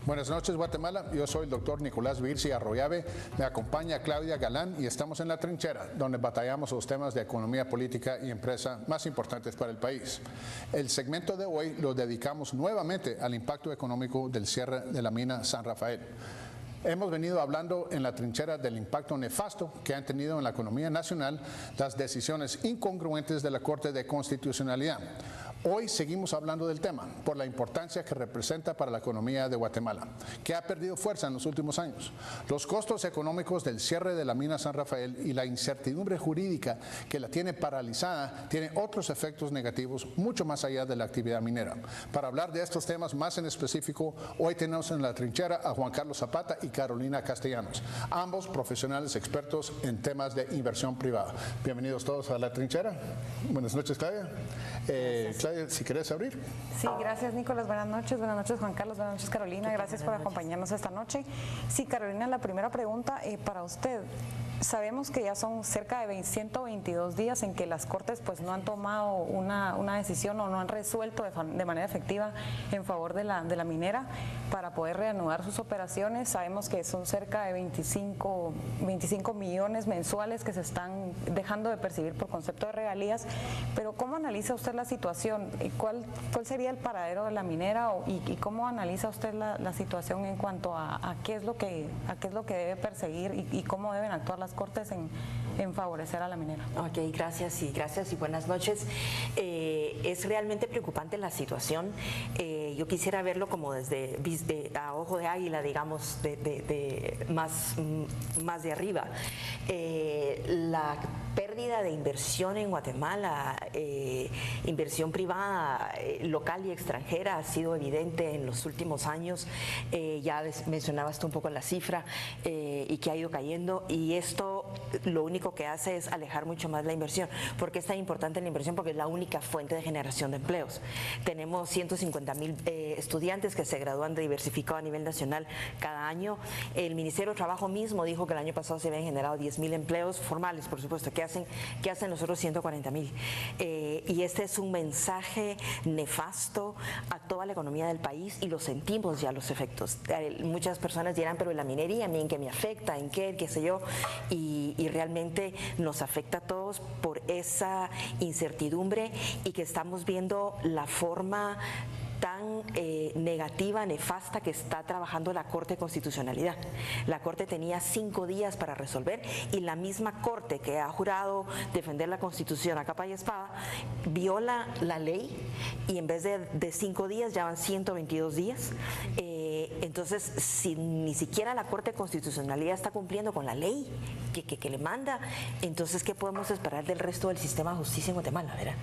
Buenas noches, Guatemala. Yo soy el doctor Nicolás Virsi Arroyave. Me acompaña Claudia Galán y estamos en La Trinchera, donde batallamos los temas de economía, política y empresa más importantes para el país. El segmento de hoy lo dedicamos nuevamente al impacto económico del cierre de la mina San Rafael. Hemos venido hablando en La Trinchera del impacto nefasto que han tenido en la economía nacional las decisiones incongruentes de la Corte de Constitucionalidad. Hoy seguimos hablando del tema por la importancia que representa para la economía de Guatemala, que ha perdido fuerza en los últimos años. Los costos económicos del cierre de la mina San Rafael y la incertidumbre jurídica que la tiene paralizada tiene otros efectos negativos mucho más allá de la actividad minera. Para hablar de estos temas más en específico, hoy tenemos en La Trinchera a Juan Carlos Zapata y Carolina Castellanos, ambos profesionales expertos en temas de inversión privada. Bienvenidos todos a La Trinchera. Buenas noches, Claudia. Claudia, si querés abrir. Sí, gracias, Nicolás. Buenas noches, Juan Carlos, buenas noches, Carolina. Gracias por acompañarnos esta noche. Sí, Carolina, la primera pregunta para usted. Sabemos que ya son cerca de 122 días en que las Cortes pues no han tomado una decisión o no han resuelto de manera efectiva en favor de la minera para poder reanudar sus operaciones. Sabemos que son cerca de 25 millones mensuales que se están dejando de percibir por concepto de regalías, pero ¿cómo analiza usted la situación? ¿Cuál sería el paradero de la minera y cómo analiza usted la situación en cuanto a qué es lo que debe perseguir y cómo deben actuar las Cortes en favorecer a la minera? Ok, gracias y buenas noches. Es realmente preocupante la situación. Yo quisiera verlo como desde a ojo de águila, digamos, más de arriba. La pérdida de inversión en Guatemala, inversión privada, local y extranjera, ha sido evidente en los últimos años. Ya mencionabas tú un poco la cifra y que ha ido cayendo, y esto lo único que hace es alejar mucho más la inversión. ¿Por qué es tan importante la inversión? Porque es la única fuente de generación de empleos. Tenemos 150,000 estudiantes que se gradúan de diversificado a nivel nacional cada año. El Ministerio de Trabajo mismo dijo que el año pasado se habían generado 10,000 empleos formales, por supuesto. ¿Qué hacen los otros 140,000? Y este es un mensaje nefasto a toda la economía del país, y lo sentimos ya los efectos. Muchas personas dirán, pero la minería, ¿a mí en qué me afecta? ¿En qué sé yo? Y realmente nos afecta a todos por esa incertidumbre, y que estamos viendo la forma tan negativa, nefasta que está trabajando la Corte de Constitucionalidad. La Corte tenía 5 días para resolver, y la misma Corte que ha jurado defender la Constitución a capa y espada viola la ley, y en vez de 5 días ya van 122 días. Entonces, si ni siquiera la Corte de Constitucionalidad está cumpliendo con la ley que le manda, entonces ¿qué podemos esperar del resto del sistema de justicia en Guatemala? ¿Verdad?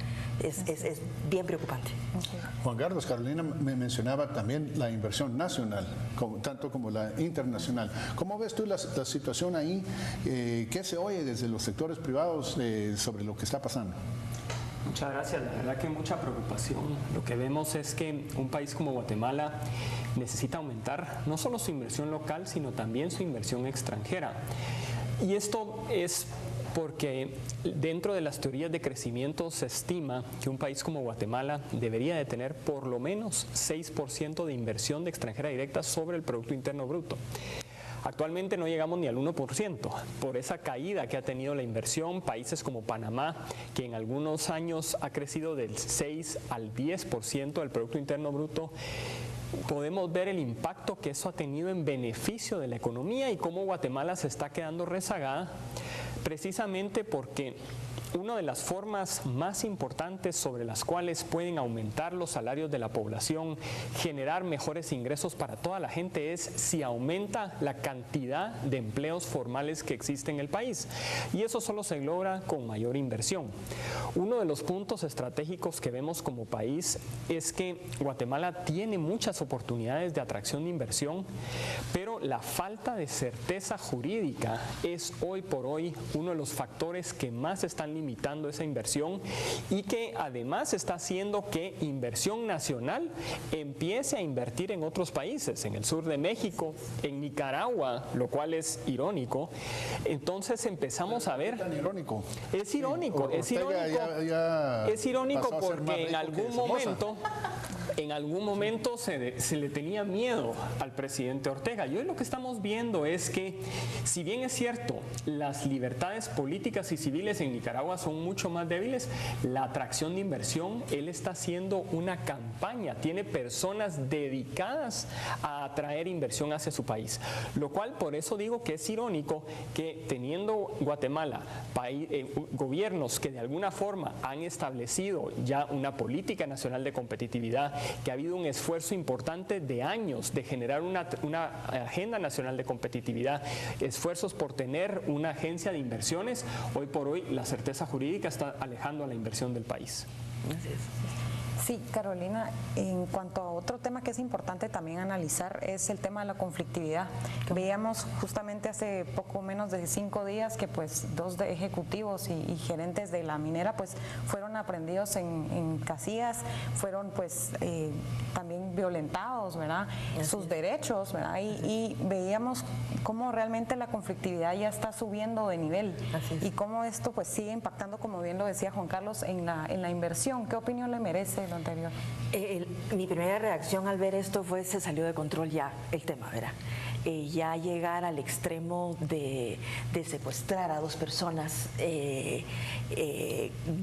Es bien preocupante. Juan Carlos, Carolina me mencionaba también la inversión nacional, tanto como la internacional. ¿Cómo ves tú la situación ahí? ¿Qué se oye desde los sectores privados sobre lo que está pasando? Muchas gracias, la verdad que mucha preocupación. Lo que vemos es que un país como Guatemala necesita aumentar no solo su inversión local, sino también su inversión extranjera. Y esto es porque dentro de las teorías de crecimiento se estima que un país como Guatemala debería de tener por lo menos 6% de inversión de extranjera directa sobre el Producto Interno Bruto. Actualmente no llegamos ni al 1%, por esa caída que ha tenido la inversión. Países como Panamá, que en algunos años ha crecido del 6 al 10% del Producto Interno Bruto, podemos ver el impacto que eso ha tenido en beneficio de la economía, y cómo Guatemala se está quedando rezagada, precisamente porque una de las formas más importantes sobre las cuales pueden aumentar los salarios de la población, generar mejores ingresos para toda la gente, es si aumenta la cantidad de empleos formales que existe en el país. Y eso solo se logra con mayor inversión. Uno de los puntos estratégicos que vemos como país es que Guatemala tiene muchas oportunidades de atracción de inversión, pero la falta de certeza jurídica es hoy por hoy uno de los factores que más están limitando esa inversión, y que además está haciendo que inversión nacional empiece a invertir en otros países, en el sur de México, en Nicaragua, lo cual es irónico. Entonces empezamos a ver... ¿Es tan irónico? Es irónico, sí, es irónico, es irónico porque en algún momento... en algún momento se le tenía miedo al presidente Ortega. Y hoy lo que estamos viendo es que, si bien es cierto, las libertades políticas y civiles en Nicaragua son mucho más débiles, la atracción de inversión, él está haciendo una campaña, tiene personas dedicadas a atraer inversión hacia su país. Lo cual, por eso digo que es irónico que, teniendo Guatemala gobiernos que de alguna forma han establecido ya una política nacional de competitividad, que ha habido un esfuerzo importante de años de generar una agenda nacional de competitividad, esfuerzos por tener una agencia de inversiones, hoy por hoy la certeza jurídica está alejando a la inversión del país. Así es. Sí, Carolina, en cuanto a otro tema que es importante también analizar es el tema de la conflictividad. Veíamos justamente hace poco menos de 5 días que pues 2 ejecutivos y gerentes de la minera pues fueron aprehendidos en Casillas, fueron pues también violentados, ¿verdad? Sus derechos, ¿verdad? Y veíamos cómo realmente la conflictividad ya está subiendo de nivel y cómo esto pues sigue impactando, como bien lo decía Juan Carlos, en la inversión. ¿Qué opinión le merece lo anterior? Mi primera reacción al ver esto fue: se salió de control ya el tema, ¿verdad? Ya llegar al extremo de secuestrar a 2 personas,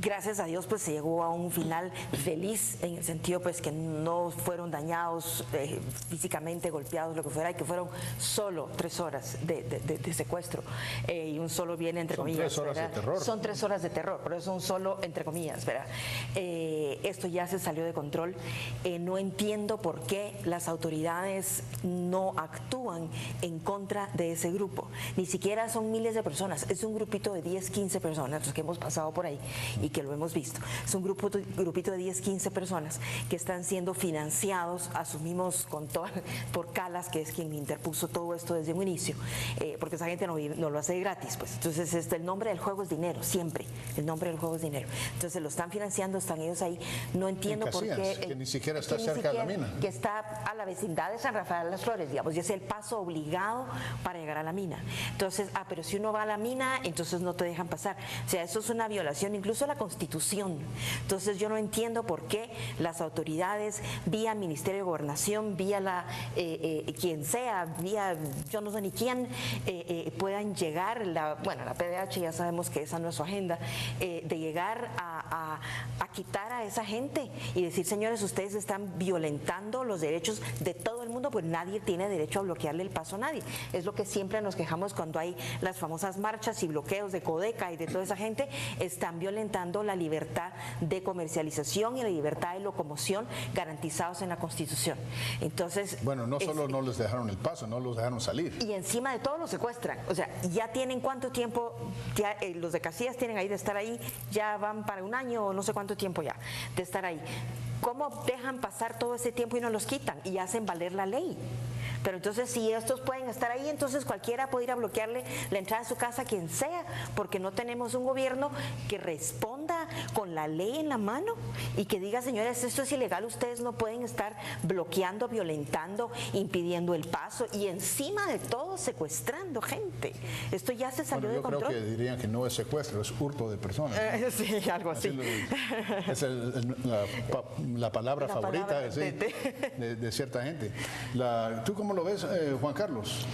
gracias a Dios pues se llegó a un final feliz, en el sentido pues que no fueron dañados físicamente, golpeados, lo que fuera, y que fueron solo 3 horas de secuestro, y un solo bien entre comillas. Son 3 horas de terror. Son 3 horas de terror, pero es un solo entre comillas, ¿verdad? Esto ya se salió de control. No entiendo por qué las autoridades no actúan en contra de ese grupo. Ni siquiera son miles de personas, es un grupito de 10, 15 personas, los que hemos pasado por ahí y que lo hemos visto. Es un grupito de 10, 15 personas que están siendo financiados, asumimos por Calas, que es quien interpuso todo esto desde un inicio, porque esa gente no lo hace gratis, pues. Entonces el nombre del juego es dinero, siempre. El nombre del juego es dinero. Entonces lo están financiando, están ellos ahí. No entiendo por qué. Que ni siquiera está cerca de la mina. Que está a la vecindad de San Rafael de las Flores, digamos, y es el paso obligado para llegar a la mina. Entonces, pero si uno va a la mina, entonces no te dejan pasar. O sea, eso es una violación incluso a la Constitución. Entonces, yo no entiendo por qué las autoridades, vía Ministerio de Gobernación, vía quien sea, vía yo no sé ni quién, puedan llegar, la PDH ya sabemos que esa no es su agenda, de llegar a quitar a esa gente y decir: señores, ustedes están violentando los derechos de todo el mundo, pues nadie tiene derecho a bloquearle el paso a nadie. Es lo que siempre nos quejamos cuando hay las famosas marchas y bloqueos de Codeca y de toda esa gente. Están violentando la libertad de comercialización y la libertad de locomoción garantizados en la Constitución. Entonces, bueno, no solo no les dejaron el paso, no los dejaron salir. Y encima de todo los secuestran. O sea, ya tienen cuánto tiempo, ya, los de Casillas tienen ahí de estar ahí, ya van para 1 año o no sé cuánto tiempo ya de estar ahí. ¿Cómo dejan pasar todo ese tiempo y no los quitan y hacen valer la ley? Pero entonces, si estos pueden estar ahí, entonces cualquiera puede ir a bloquearle la entrada a su casa a quien sea, porque no tenemos un gobierno que responda con la ley en la mano y que diga: señores, esto es ilegal, ustedes no pueden estar bloqueando, violentando, impidiendo el paso y encima de todo secuestrando gente. Esto ya se salió de control. Yo creo que dirían que no es secuestro, es hurto de personas, ¿no? Sí, algo así. Es la palabra favorita de cierta gente. ¿Tú cómo lo ves, Juan Carlos?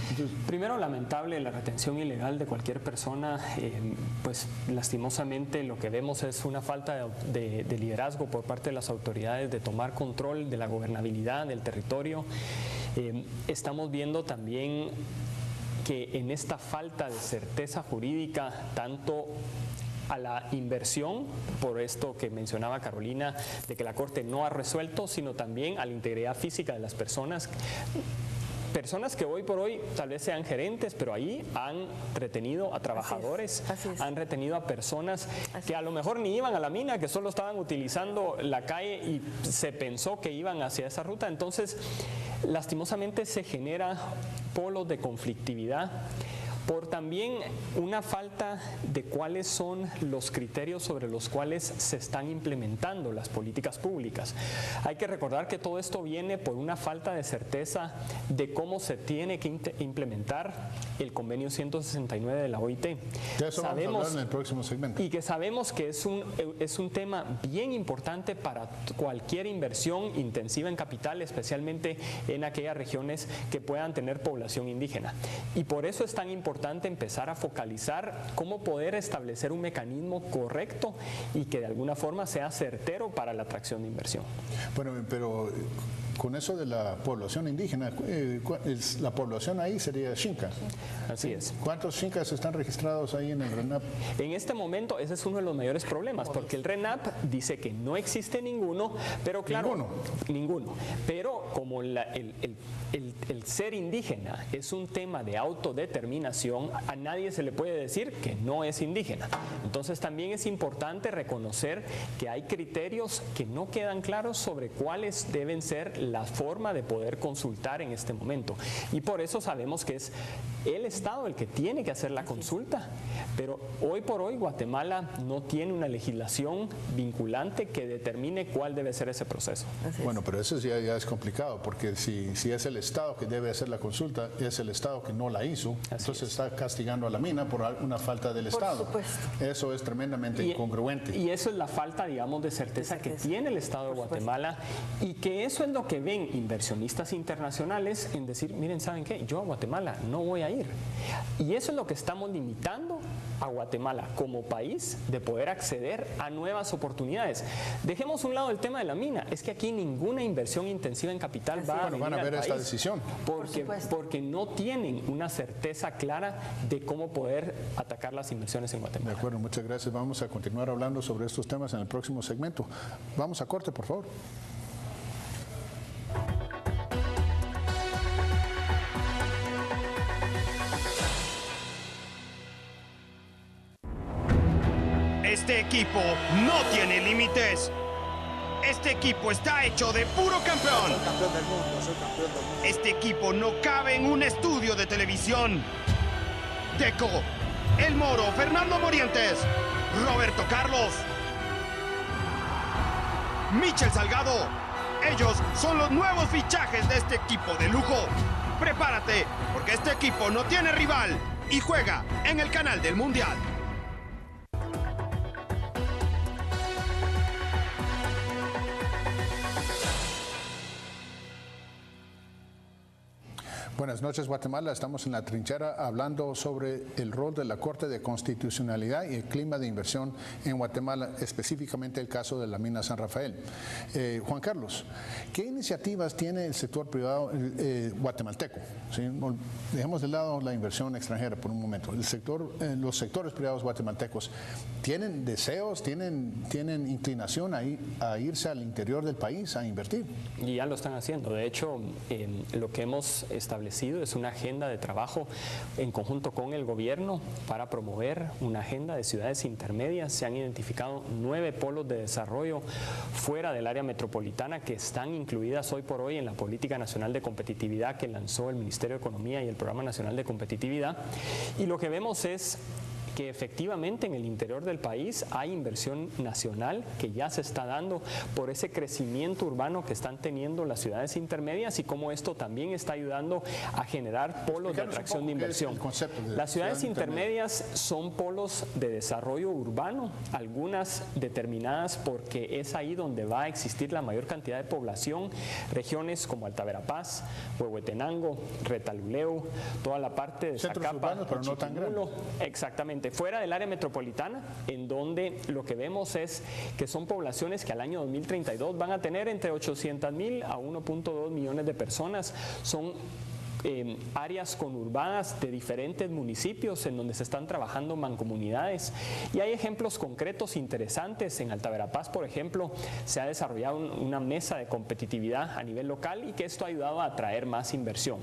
Primero, lamentable la retención ilegal de cualquier persona. Pues lastimosamente lo que vemos es una falta de liderazgo por parte de las autoridades de tomar control de la gobernabilidad del territorio. Estamos viendo también que en esta falta de certeza jurídica, tanto a la inversión, por esto que mencionaba Carolina, de que la Corte no ha resuelto, sino también a la integridad física de las personas que hoy por hoy tal vez sean gerentes, pero ahí han retenido a trabajadores, han retenido a personas que a lo mejor ni iban a la mina, que solo estaban utilizando la calle y se pensó que iban hacia esa ruta. Entonces, lastimosamente se genera polos de conflictividad, por también una falta de cuáles son los criterios sobre los cuales se están implementando las políticas públicas. Hay que recordar que todo esto viene por una falta de certeza de cómo se tiene que implementar el convenio 169 de la OIT. De eso vamos a hablar en el próximo segmento. Y que sabemos que es un tema bien importante para cualquier inversión intensiva en capital, especialmente en aquellas regiones que puedan tener población indígena. Y por eso es tan importante empezar a focalizar cómo poder establecer un mecanismo correcto y que de alguna forma sea certero para la atracción de inversión. Bueno, pero con eso de la población indígena, la población ahí sería Xinca. Así es. ¿Cuántos Xincas están registrados ahí en el RENAP? En este momento ese es uno de los mayores problemas, porque el RENAP dice que no existe ninguno, pero claro, ninguno. Pero como el ser indígena es un tema de autodeterminación, a nadie se le puede decir que no es indígena. Entonces también es importante reconocer que hay criterios que no quedan claros sobre cuáles deben ser la forma de poder consultar en este momento. Y por eso sabemos que es el Estado el que tiene que hacer la consulta, pero hoy por hoy Guatemala no tiene una legislación vinculante que determine cuál debe ser ese proceso. Bueno, pero eso ya es complicado, porque si es el Estado que debe hacer la consulta, es el Estado que no la hizo, entonces está castigando a la mina por una falta del Estado. Eso es tremendamente incongruente. Y eso es la falta, digamos, de certeza que tiene el Estado de Guatemala, y que eso es lo que ven inversionistas internacionales en decir, miren, ¿saben qué? Yo a Guatemala no voy a ir. Y eso es lo que estamos limitando a Guatemala como país de poder acceder a nuevas oportunidades. Dejemos a un lado el tema de la mina. Es que aquí ninguna inversión intensiva en capital van a ver esta decisión. Porque no tienen una certeza clara de cómo poder atacar las inversiones en Guatemala. De acuerdo, muchas gracias. Vamos a continuar hablando sobre estos temas en el próximo segmento. Vamos a corte, por favor. Este equipo no tiene límites. Este equipo está hecho de puro campeón. Soy campeón del mundo, soy campeón del mundo. Este equipo no cabe en un estudio de televisión. Deco, El Moro, Fernando Morientes, Roberto Carlos, Michel Salgado. Ellos son los nuevos fichajes de este equipo de lujo. Prepárate, porque este equipo no tiene rival y juega en el canal del Mundial. Buenas noches, Guatemala. Estamos en la trinchera hablando sobre el rol de la Corte de Constitucionalidad y el clima de inversión en Guatemala, específicamente el caso de la mina San Rafael. Juan Carlos, ¿qué iniciativas tiene el sector privado guatemalteco? ¿Sí? Dejemos de lado la inversión extranjera por un momento. Los sectores privados guatemaltecos, ¿tienen deseos, tienen inclinación a irse al interior del país a invertir? Y ya lo están haciendo. De hecho, lo que hemos establecido es una agenda de trabajo en conjunto con el gobierno para promover una agenda de ciudades intermedias. Se han identificado 9 polos de desarrollo fuera del área metropolitana que están incluidas hoy por hoy en la Política Nacional de Competitividad que lanzó el Ministerio de Economía y el Programa Nacional de Competitividad. Y lo que vemos es que efectivamente en el interior del país hay inversión nacional que ya se está dando por ese crecimiento urbano que están teniendo las ciudades intermedias y cómo esto también está ayudando a generar polos de atracción de inversión. Las ciudades intermedias son polos de desarrollo urbano, algunas determinadas porque es ahí donde va a existir la mayor cantidad de población, regiones como Alta Verapaz, Huehuetenango, Retaluleu, toda la parte de Zacapa, pero no tan grandes. Exactamente. Fuera del área metropolitana, en donde lo que vemos es que son poblaciones que al año 2032 van a tener entre 800,000 a 1.2 millones de personas. Son áreas conurbadas de diferentes municipios en donde se están trabajando mancomunidades. Y hay ejemplos concretos interesantes. En Alta Verapaz, por ejemplo, se ha desarrollado una mesa de competitividad a nivel local y que esto ha ayudado a atraer más inversión.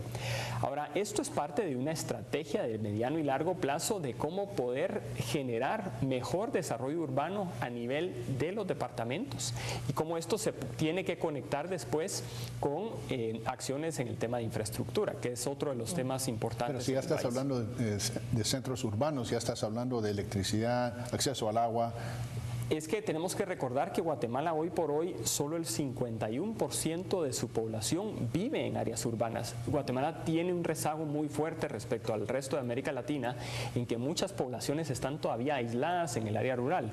Ahora, esto es parte de una estrategia de mediano y largo plazo de cómo poder generar mejor desarrollo urbano a nivel de los departamentos y cómo esto se tiene que conectar después con acciones en el tema de infraestructura, que que es otro de los temas importantes. Pero si ya estás hablando de centros urbanos, ya estás hablando de electricidad, acceso al agua. Es que tenemos que recordar que Guatemala hoy por hoy solo el 51% de su población vive en áreas urbanas. Guatemala tiene un rezago muy fuerte respecto al resto de América Latina, en que muchas poblaciones están todavía aisladas en el área rural.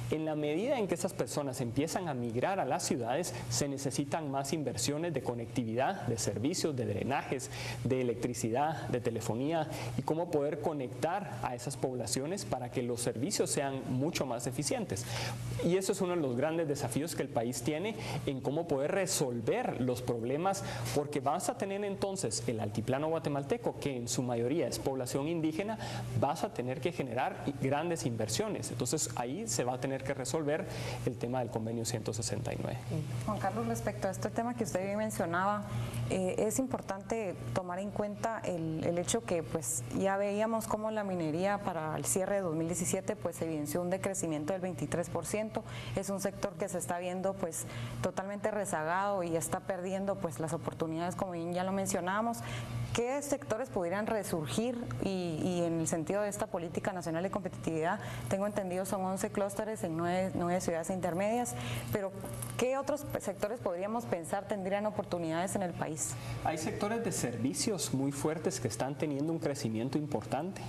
En la medida en que esas personas empiezan a migrar a las ciudades, se necesitan más inversiones de conectividad, de servicios, de drenajes, de electricidad, de telefonía y cómo poder conectar a esas poblaciones para que los servicios sean mucho más eficientes. Y eso es uno de los grandes desafíos que el país tiene en cómo poder resolver los problemas, porque vas a tener entonces el altiplano guatemalteco, que en su mayoría es población indígena, vas a tener que generar grandes inversiones. Entonces ahí se va a tener que resolver el tema del convenio 169. Juan Carlos, respecto a este tema que usted bien mencionaba, es importante tomar en cuenta el hecho que pues ya veíamos cómo la minería para el cierre de 2017 pues evidenció un decrecimiento del 23%. Es un sector que se está viendo pues totalmente rezagado y está perdiendo pues las oportunidades, como bien ya lo mencionábamos. ¿Qué sectores pudieran resurgir? Y en el sentido de esta política nacional de competitividad, tengo entendido son 11 clústeres en 9 ciudades intermedias, pero ¿qué otros sectores podríamos pensar tendrían oportunidades en el país? Hay sectores de servicios muy fuertes que están teniendo un crecimiento importante.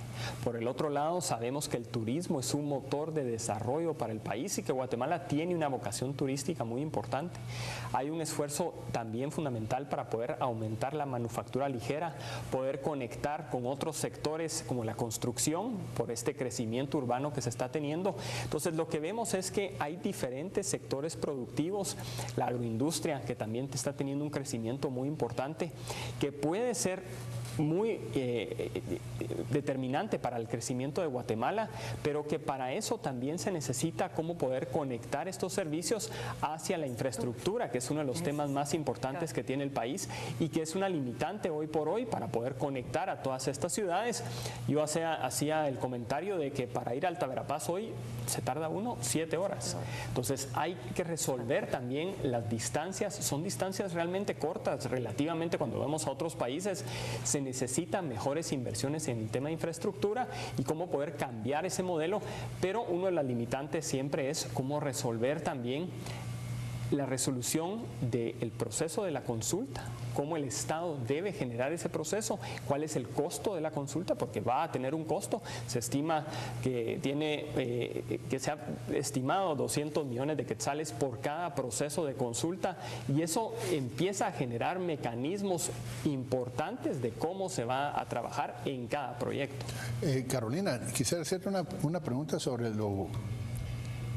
Por el otro lado, sabemos que el turismo es un motor de desarrollo para el país y que Guatemala tiene una vocación turística muy importante. Hay un esfuerzo también fundamental para poder aumentar la manufactura ligera, poder conectar con otros sectores como la construcción por este crecimiento urbano que se está teniendo. Entonces lo que vemos es que hay diferentes sectores productivos, la agroindustria que también está teniendo un crecimiento muy importante, que puede ser muy determinante para el crecimiento de Guatemala, pero que para eso también se necesita cómo poder conectar estos servicios hacia la infraestructura, que es uno de los temas más importantes que tiene el país y que es una limitante hoy por hoy para poder conectar a todas estas ciudades. Yo hacía el comentario de que para ir a Alta Verapaz hoy se tarda 7 horas. Entonces hay que resolver también las distancias, son distancias realmente cortas relativamente cuando vamos a otros países. Se necesitan mejores inversiones en el tema de infraestructura y cómo poder cambiar ese modelo, pero uno de las limitantes siempre es cómo resolver también la resolución del proceso de la consulta, cómo el Estado debe generar ese proceso, cuál es el costo de la consulta, porque va a tener un costo. Se estima que que se ha estimado 200 millones de quetzales por cada proceso de consulta, y eso empieza a generar mecanismos importantes de cómo se va a trabajar en cada proyecto. Carolina, quisiera hacerte una pregunta sobre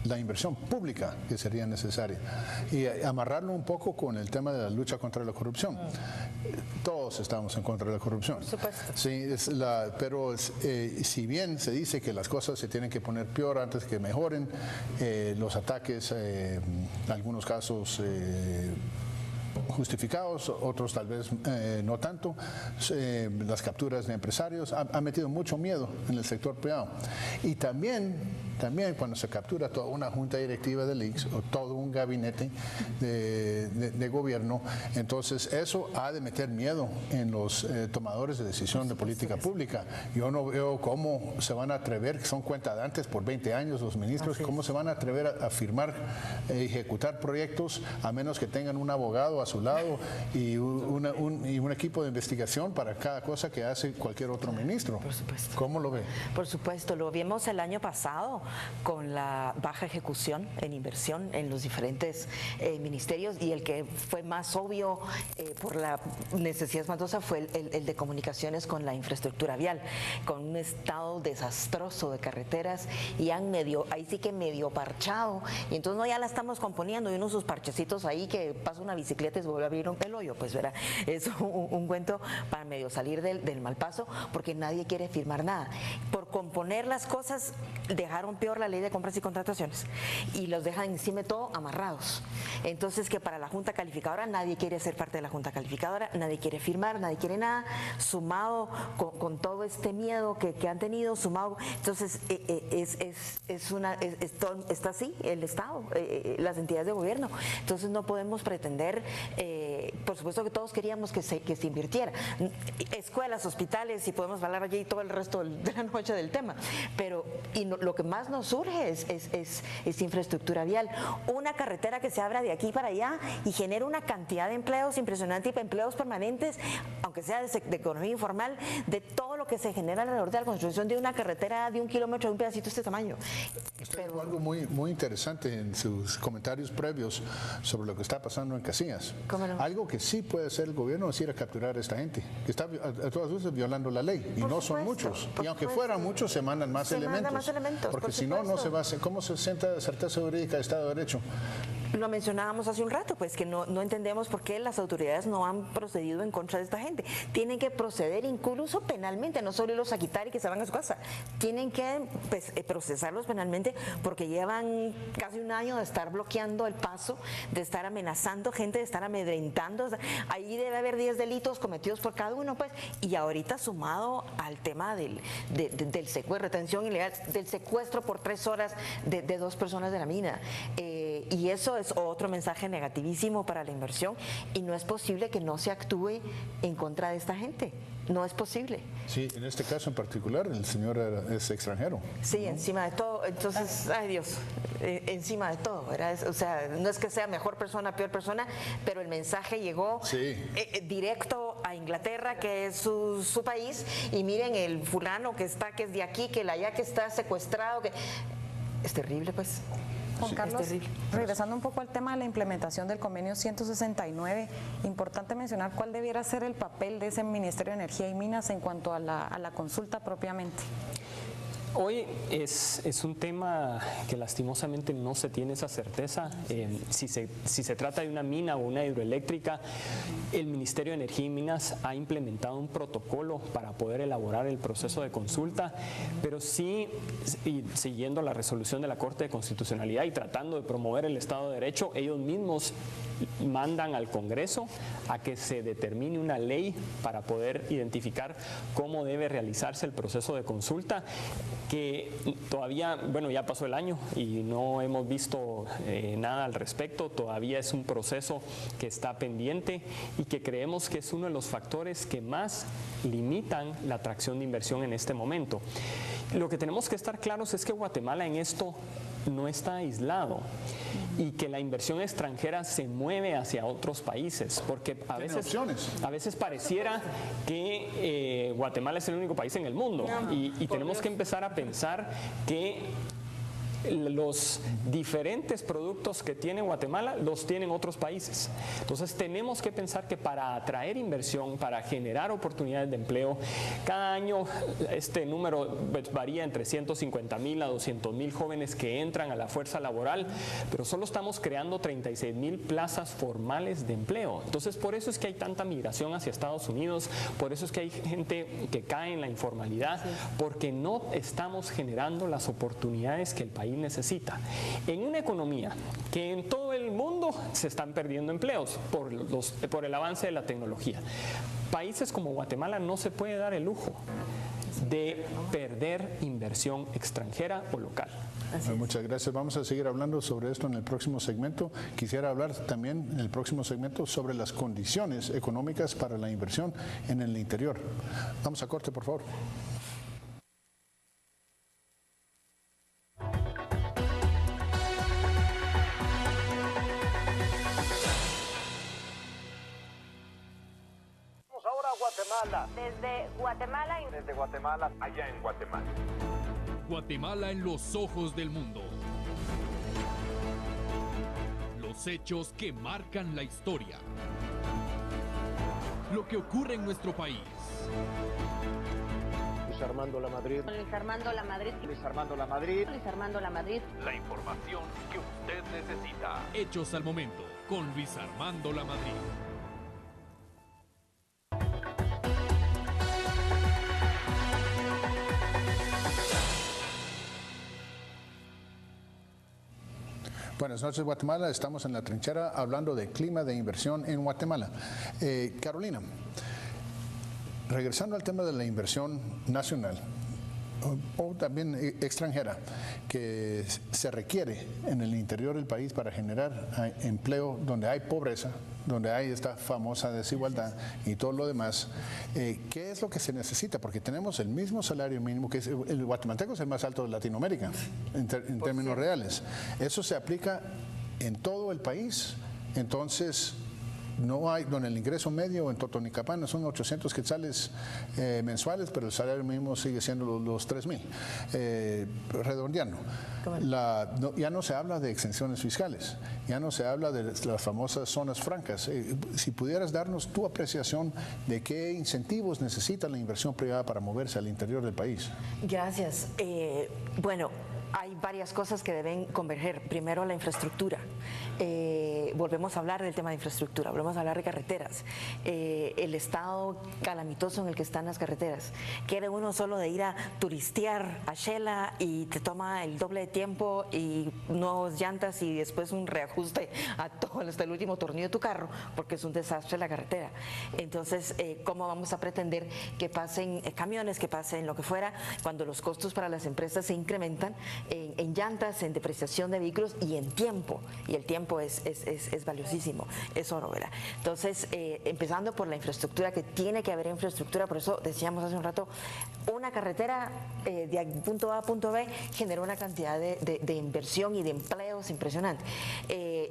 la inversión pública que sería necesaria y amarrarlo un poco con el tema de la lucha contra la corrupción. Todos estamos en contra de la corrupción. Por supuesto. Sí, pero si bien se dice que las cosas se tienen que poner peor antes que mejoren, los ataques, en algunos casos justificados, otros tal vez no tanto, las capturas de empresarios ha metido mucho miedo en el sector privado. Y también cuando se captura toda una junta directiva del ICS o todo un gabinete de gobierno, entonces eso ha de meter miedo en los tomadores de decisión de política pública. Yo no veo cómo se van a atrever, que son cuentadantes por 20 años los ministros, cómo se van a atrever a firmar, ejecutar proyectos a menos que tengan un abogado a su lado y un equipo de investigación para cada cosa que hace cualquier otro ministro. Por supuesto. ¿Cómo lo ve? Por supuesto, lo vimos el año pasado con la baja ejecución en inversión en los diferentes ministerios, y el que fue más obvio por la necesidad espantosa fue el de comunicaciones con la infraestructura vial, con un estado desastroso de carreteras, y ahí sí que medio parchado, y entonces no, ya la estamos componiendo, y unos sus parchecitos ahí que pasa una bicicleta y se vuelve a abrir el hoyo, pues verá, es un cuento para medio salir del mal paso, porque nadie quiere firmar nada. Por componer las cosas dejaron peor la ley de compras y contrataciones y los dejan encima de todo amarrados. Entonces, que para la Junta Calificadora nadie quiere ser parte de la Junta Calificadora, nadie quiere firmar, nadie quiere nada, sumado con todo este miedo que han tenido, sumado, entonces está así el Estado, las entidades de gobierno. Entonces no podemos pretender por supuesto que todos queríamos que se invirtiera. Escuelas, hospitales, y podemos hablar allí todo el resto de la noche del tema, pero lo que más nos surge es infraestructura vial. Una carretera que se abra de aquí para allá y genera una cantidad de empleos impresionante, y empleos permanentes, aunque sea de economía informal, de todo lo que se genera alrededor de la construcción de una carretera de 1 kilómetro, de un pedacito de este tamaño. Usted dijo algo muy interesante en sus comentarios previos sobre lo que está pasando en Casillas. ¿Cómo no? Algo que sí puede hacer el gobierno es ir a capturar a esta gente, que está a todas luces violando la ley, y no son muchos. Y aunque fueran muchos, se mandan más elementos. Porque si no, no se va a hacer. ¿Cómo se sienta certeza jurídica de Estado de Derecho? Lo mencionábamos hace un rato, pues que no entendemos por qué las autoridades no han procedido en contra de esta gente. Tienen que proceder incluso penalmente, no solo irlos a quitar y que se van a su casa. Tienen que procesarlos penalmente, porque llevan casi un año de estar bloqueando el paso, de estar amenazando gente, de estar amedrentando. Ahí debe haber 10 delitos cometidos por cada uno, pues. Y ahorita sumado al tema del secuestro, retención ilegal, del secuestro por 3 horas de 2 personas de la mina. Y eso es otro mensaje negativísimo para la inversión, y no es posible que no se actúe en contra de esta gente. No es posible. Sí, en este caso en particular, el señor es extranjero. Sí, ¿no? Encima de todo. Entonces, ay Dios, encima de todo, ¿verdad? O sea, no es que sea mejor persona, peor persona, pero el mensaje llegó directo a Inglaterra, que es su país, y miren el fulano que es de aquí, que el allá que está secuestrado, que es terrible, pues. Juan Carlos, regresando un poco al tema de la implementación del convenio 169, importante mencionar cuál debiera ser el papel de ese Ministerio de Energía y Minas en cuanto a la consulta propiamente. Hoy es un tema que lastimosamente no se tiene esa certeza. Si se trata de una mina o una hidroeléctrica, el Ministerio de Energía y Minas ha implementado un protocolo para poder elaborar el proceso de consulta, pero sí, y siguiendo la resolución de la Corte de Constitucionalidad y tratando de promover el Estado de Derecho, ellos mismos mandan al Congreso a que se determine una ley para poder identificar cómo debe realizarse el proceso de consulta, que todavía, bueno, ya pasó el año y no hemos visto nada al respecto. Todavía es un proceso que está pendiente y que creemos que es uno de los factores que más limitan la atracción de inversión en este momento. Lo que tenemos que estar claros es que Guatemala en esto no está aislado y que la inversión extranjera se mueve hacia otros países, porque a veces pareciera que Guatemala es el único país en el mundo, y tenemos que empezar a pensar que los diferentes productos que tiene Guatemala los tienen otros países. Entonces tenemos que pensar que para atraer inversión, para generar oportunidades de empleo, cada año este número varía entre 150,000 a 200,000 jóvenes que entran a la fuerza laboral, pero solo estamos creando 36,000 plazas formales de empleo. Entonces por eso es que hay tanta migración hacia Estados Unidos, por eso es que hay gente que cae en la informalidad, porque no estamos generando las oportunidades que el país necesita. En una economía que en todo el mundo se están perdiendo empleos por el avance de la tecnología, países como Guatemala no se puede dar el lujo de perder inversión extranjera o local. Muchas gracias. Vamos a seguir hablando sobre esto en el próximo segmento. Quisiera hablar también en el próximo segmento sobre las condiciones económicas para la inversión en el interior. Vamos a corte, por favor. Desde Guatemala, allá en Guatemala. Guatemala en los ojos del mundo. Los hechos que marcan la historia. Lo que ocurre en nuestro país. Luis Armando Lamadrid. Luis Armando Lamadrid. Luis Armando Lamadrid. Luis Armando Lamadrid. La información que usted necesita. Hechos al momento con Luis Armando Lamadrid. Buenas noches, Guatemala. Estamos en la trinchera hablando de clima de inversión en Guatemala. Carolina, regresando al tema de la inversión nacional, o también extranjera que se requiere en el interior del país para generar empleo donde hay pobreza, donde hay esta famosa desigualdad y todo lo demás, ¿qué es lo que se necesita? Porque tenemos el mismo salario mínimo, que es, el guatemalteco es el más alto de Latinoamérica en términos reales. Eso se aplica en todo el país. Entonces, no hay, donde el ingreso medio en Totonicapán son 800 quetzales mensuales, pero el salario mínimo sigue siendo los 3,000, redondeando. Ya no se habla de exenciones fiscales, ya no se habla de las famosas zonas francas. Si pudieras darnos tu apreciación de qué incentivos necesita la inversión privada para moverse al interior del país. Gracias. Bueno, hay varias cosas que deben converger. Primero, la infraestructura. Volvemos a hablar del tema de infraestructura, volvemos a hablar de carreteras. El estado calamitoso en el que están las carreteras. Quiere uno solo de ir a turistear a Shela y te toma el doble de tiempo y nuevas llantas y después un reajuste a todo, hasta el último tornillo de tu carro, porque es un desastre la carretera. Entonces, ¿cómo vamos a pretender que pasen camiones, que pasen lo que fuera, cuando los costos para las empresas se incrementan en llantas, en depreciación de vehículos y en tiempo? Y el tiempo es valiosísimo, es oro, ¿verdad? Entonces, empezando por la infraestructura, que tiene que haber infraestructura, por eso decíamos hace un rato, una carretera de punto A a punto B genera una cantidad de inversión y de empleos impresionante.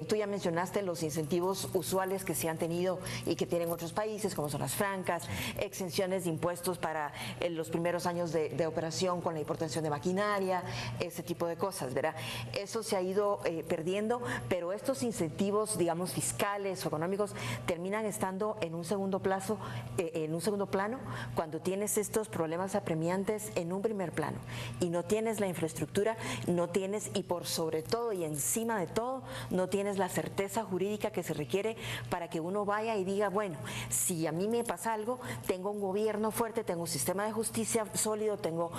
Tú ya mencionaste los incentivos usuales que se han tenido y que tienen otros países, como zonas francas, exenciones de impuestos para los primeros años de operación con la importación de maquinaria, ese tipo de cosas, ¿verdad? Eso se ha ido perdiendo, pero estos incentivos, digamos, fiscales o económicos terminan estando en un segundo plano cuando tienes estos problemas apremiantes en un primer plano y no tienes la infraestructura, no tienes, y por sobre todo y encima de todo, no tienes la certeza jurídica que se requiere para que uno vaya y diga, bueno, si a mí me pasa algo, tengo un gobierno fuerte, tengo un sistema de justicia sólido, tengo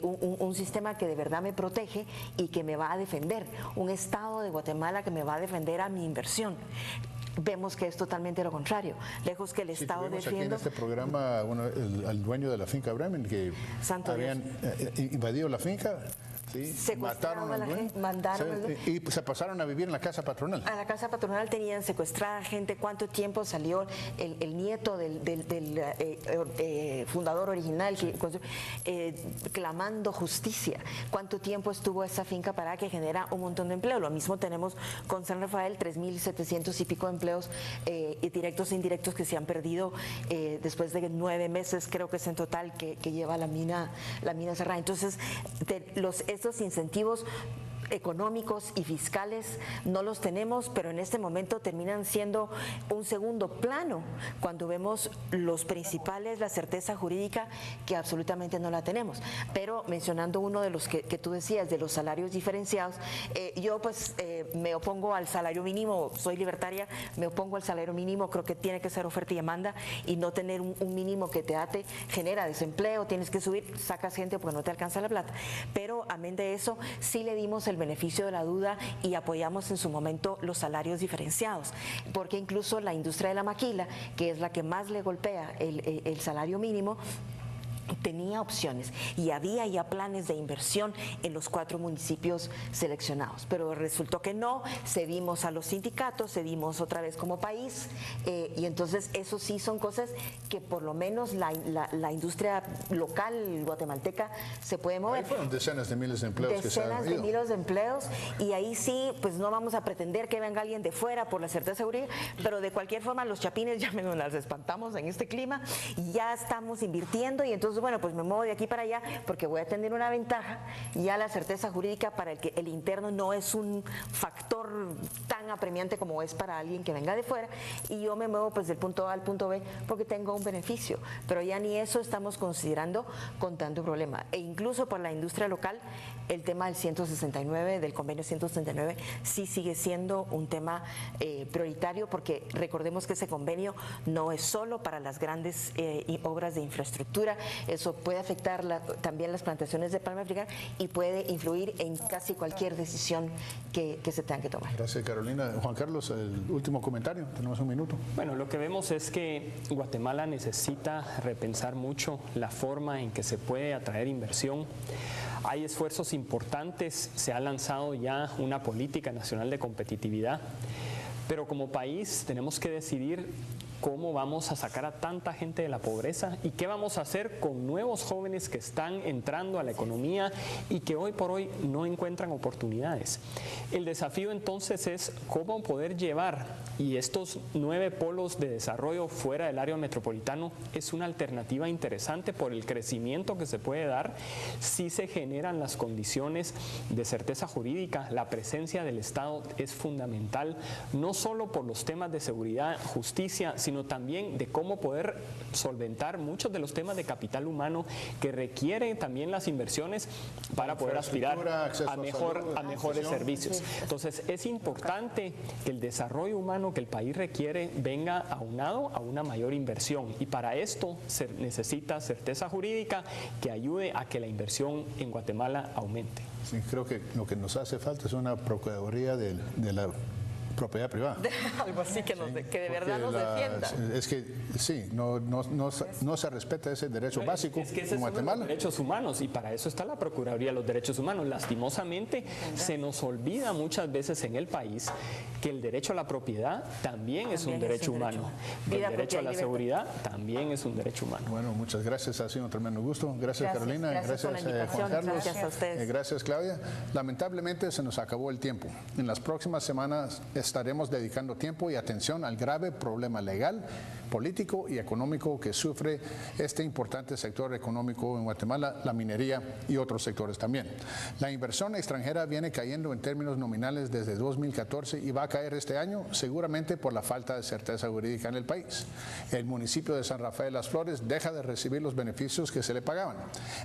un sistema que de verdad me protege y que me va a defender, un Estado de Guatemala que me va a defender a mi inversión. Vemos que es totalmente lo contrario, lejos que el Estado defienda. Aquí en este programa al dueño de la finca Bremen, que habían invadido la finca. Sí, mataron a la gente, y se pasaron a vivir en la casa patronal. A la casa patronal tenían secuestrada gente. ¿Cuánto tiempo salió el nieto del fundador original clamando justicia? ¿Cuánto tiempo estuvo esa finca para que genera un montón de empleo? Lo mismo tenemos con San Rafael, 3,700 y pico de empleos directos e indirectos que se han perdido después de 9 meses, creo que es en total, que lleva la mina cerrada. Entonces, estos incentivos económicos y fiscales no los tenemos, pero en este momento terminan siendo un segundo plano cuando vemos los principales, la certeza jurídica, que absolutamente no la tenemos. Pero mencionando uno de los que tú decías, de los salarios diferenciados, yo pues me opongo al salario mínimo, soy libertaria, me opongo al salario mínimo, creo que tiene que ser oferta y demanda y no tener un mínimo que te ate, genera desempleo, tienes que subir, sacas gente porque no te alcanza la plata. Pero amén de eso, sí le dimos el beneficio de la duda y apoyamos en su momento los salarios diferenciados, porque incluso la industria de la maquila, que es la que más le golpea el salario mínimo, tenía opciones y había ya planes de inversión en los 4 municipios seleccionados, pero resultó que no, cedimos a los sindicatos, cedimos otra vez como país, y entonces eso sí son cosas que por lo menos la industria local guatemalteca se puede mover. Ahí fueron decenas de miles de empleos que se han ido. Decenas de miles de empleos, y ahí sí, pues no vamos a pretender que venga alguien de fuera por la certeza jurídica, pero de cualquier forma los chapines ya nos las espantamos en este clima, y ya estamos invirtiendo, y entonces bueno, pues me muevo de aquí para allá porque voy a tener una ventaja. Ya la certeza jurídica para el interno no es un factor tan apremiante como es para alguien que venga de fuera, y yo me muevo pues del punto A al punto B porque tengo un beneficio, pero ya ni eso estamos considerando con tanto problema. E incluso por la industria local, el tema del 169, del convenio 169, sí sigue siendo un tema prioritario, porque recordemos que ese convenio no es solo para las grandes obras de infraestructura, eso puede afectar también las plantaciones de palma africana y puede influir en casi cualquier decisión que se tenga que tomar. Gracias, Carolina. Juan Carlos, el último comentario, tenemos un minuto. Bueno, lo que vemos es que Guatemala necesita repensar mucho la forma en que se puede atraer inversión. Hay esfuerzos importantes, se ha lanzado ya una política nacional de competitividad, pero como país tenemos que decidir cómo vamos a sacar a tanta gente de la pobreza y qué vamos a hacer con nuevos jóvenes que están entrando a la economía y que hoy por hoy no encuentran oportunidades. El desafío entonces es cómo poder llevar, y estos 9 polos de desarrollo fuera del área metropolitano es una alternativa interesante por el crecimiento que se puede dar si se generan las condiciones de certeza jurídica. La presencia del Estado es fundamental, no solo por los temas de seguridad, justicia, sino también de cómo poder solventar muchos de los temas de capital humano que requieren también las inversiones para poder aspirar a mejores servicios. Entonces es importante que el desarrollo humano que el país requiere venga aunado a una mayor inversión, y para esto se necesita certeza jurídica que ayude a que la inversión en Guatemala aumente. Sí, creo que lo que nos hace falta es una procuraduría de la propiedad privada. Algo así que de verdad nos defienda. Es que sí, no se respeta ese derecho básico en Guatemala. Los derechos humanos, y para eso está la Procuraduría de los Derechos Humanos. Lastimosamente se nos olvida muchas veces en el país que el derecho a la propiedad también es un derecho humano. El derecho a la seguridad también es un derecho humano. Bueno, muchas gracias, ha sido un tremendo gusto. Gracias Carolina, gracias Juan Carlos, gracias a ustedes. Gracias Claudia. Lamentablemente se nos acabó el tiempo. En las próximas semanas estaremos dedicando tiempo y atención al grave problema legal, político y económico que sufre este importante sector económico en Guatemala, la minería y otros sectores también. La inversión extranjera viene cayendo en términos nominales desde 2014 y va a caer este año, seguramente por la falta de certeza jurídica en el país. El municipio de San Rafael Las Flores deja de recibir los beneficios que se le pagaban.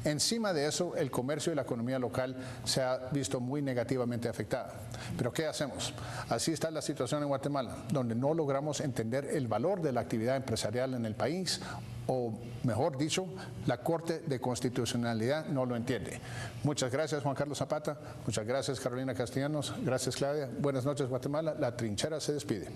Encima de eso, el comercio y la economía local se ha visto muy negativamente afectada. ¿Pero qué hacemos? Así está la situación en Guatemala, donde no logramos entender el valor de la actividad empresarial en el país, o mejor dicho, la Corte de Constitucionalidad no lo entiende. Muchas gracias Juan Carlos Zapata, muchas gracias Carolina Castellanos, gracias Claudia, buenas noches Guatemala, La Trinchera se despide.